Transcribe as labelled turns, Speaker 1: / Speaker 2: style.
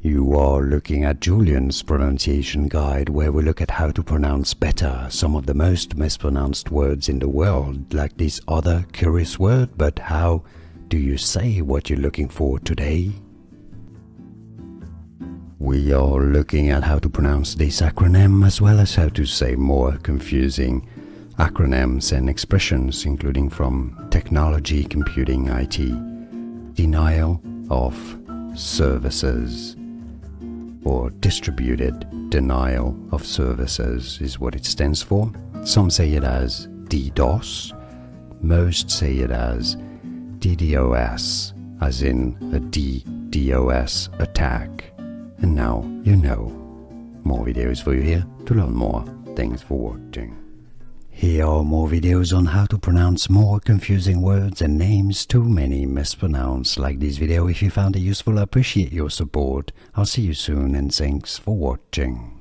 Speaker 1: You are looking at Julian's pronunciation guide, where we look at how to pronounce better some of the most mispronounced words in the world, like this other curious word. But how do you say what you're looking for today? We are looking at how to pronounce this acronym, as well as how to say more confusing acronyms and expressions, including from technology, computing, IT. Denial of services, or distributed denial of services is what it stands for. Some say it as DDoS, most say it as DDoS, as in a DDoS attack. And now you know. More videos for you here to learn more. Thanks for watching. Here are more videos on how to pronounce more confusing words and names too many mispronounced. Like this video if you found it useful. I appreciate your support. I'll see you soon and thanks for watching.